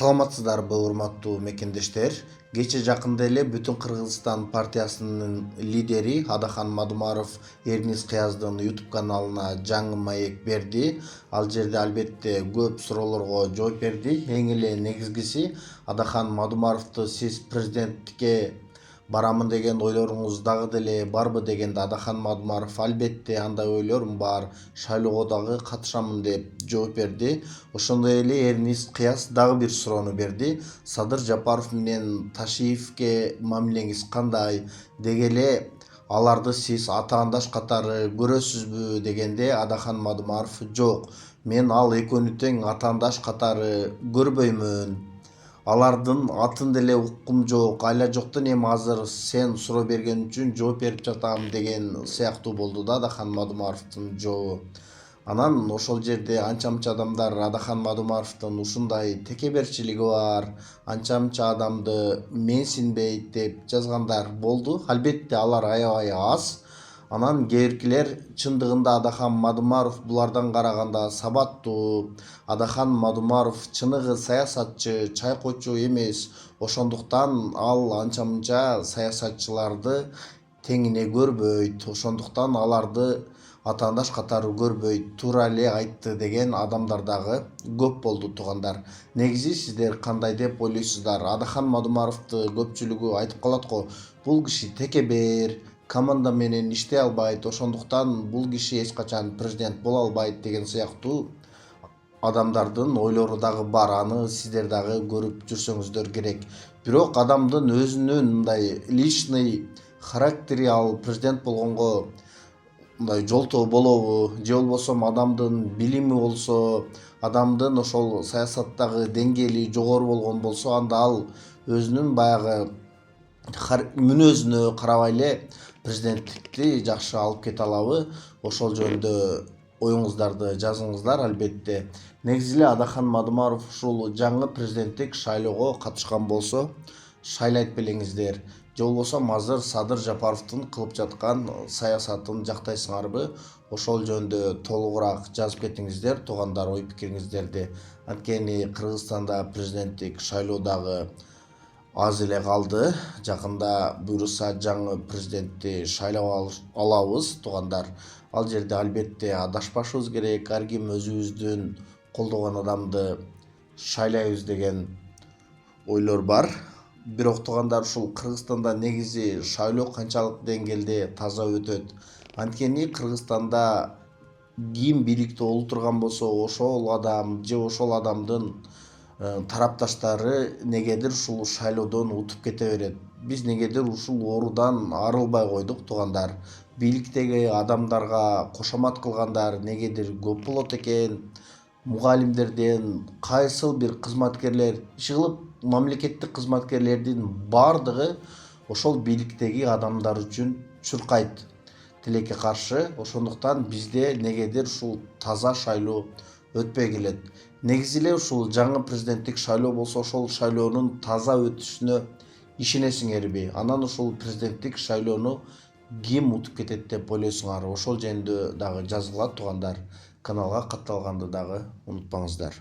Саламатсыздарбы урматтуу мекендештер. Кече жакында эле Бүтүн Кыргызстан партиясынын лидери Адахан Мадумаров Эрнис Кыяздын YouTube каналына жаңы маек берди. Ал жерде албетте көп суроолорго жооп берди. Эң эле негизгиси Адахан Мадумаровду сиз президенттикке барамын деген ойлоруңуз дагы деле барбы дегенде Адахан Мадумаров албетте андай ойлорум бар, шайлоого дагы катышамын деп жооп берди. Ошондой эле Эрнис Кыяз дагы бир суроону берди. Садыр Жапаров менен Ташиевке мамилеңиз кандай? Деги эле аларды сиз атаандаш катары көрөсүзбү дегенде Адахан Мадумаров жок, мен ал экөөнү тең атаандаш катары көрбөймүн. Алардын атын деле уккум жок, айла жоктон эми азыр сен суроо берген үчүн жооп берип жатам деген сыяктуу болду да Адахан Мадумаровдун жообу. Анан ошол жерде анча-мынча адамдар Адахан Мадумаровдун ушундай текеберчилиги бар, анча-мынча адамды менсинбейт деп жазгандар болду. Албетте алар аябай аз. Анан кээбиркилер чындыгында Адахан Мадумаров булардан караганда сабаттуу. Адахан Мадумаров чыныгы саясатчы, чайкоочу эмес. Ошондуктан ал анча-мынча саясатчыларды теңине көрбөйт. Ошондуктан аларды атаандаш катары көрбөйт, туура эле айтты деген адамдар дагы көп болду туугандар. Негизи сиздер кандай деп ойлойсуздар? Адахан Мадумаровду көпчүлүгү айтып калат го, бул киши текебер, команда менен иштей албайт, ошондуктан бул киши эч качан президент боло албайт деген сыяктуу адамдардын ойлору дагы бар. Аны сиздер дагы көрүп жүрсөңүздөр керек. Бирок адамдын өзүнүн мындай личный характери ал президент болгонго мындай жолтоо болобу, же болбосо адамдын билими болсо, адамдын ошол саясаттагы деңгээли жогору болгон болсо, анда ал өзүнүн баягы мүнөзүнө карабай эле президенттикти жакшы алып кете алабы? Ошол жөнүндө оюңуздарды жазыңыздар албетте. Негизи эле Адахан Мадумаров ушул жаңы президенттик шайлоого катышкан болсо, шайлайт белеңиздер. Же болбосо азыр Садыр Жапаровдун кылып жаткан саясатын жактайсыңарбы? Ошол жөнүндө толугураак жазып кетиңиздер туугандар ой пикириңиздерди. Анткени Кыргызстанда президенттик шайлоо дагы аз эле калды. Жакында буюрса жаңы президентти шайлап алабыз туугандар. Ал жерде албетте адашпашыбыз керек, ар ким өзүбүздүн колдогон адамды шайлайбыз деген ойлор бар. Бирок туугандар, ушул Кыргызстанда негизи шайлоо канчалык деңгээлде таза өтөт? Анткени Кыргызстанда ким бийликте олтурган болсо, ошол адам же ошол адамдын тарапташтары негедир ушул шайлоодон утуп кете берет. Биз негедир ушул оорудан арылбай койдук туугандар. Бийликтеги адамдарга кошомат кылгандар негедир көп болот экен. Мугалимдерден кайсыл бир кызматкерлер, иши кылып мамлекеттик кызматкерлердин баардыгы ошол бийликтеги адамдар үчүн чуркайт тилекке каршы. Ошондуктан бизде негедир ушул таза шайлоо өтпөй келет. Негизи эле ушул жаңы президенттик шайлоо болсо, ошол шайлоонун таза өтүшүнө ишенесиңерби? Анан ушул президенттик шайлоону ким утуп кетет деп ойлойсуңар? Ошол жөнүндө дагы жазгыла туугандар. Каналга катталганды дагы унутпаңыздар.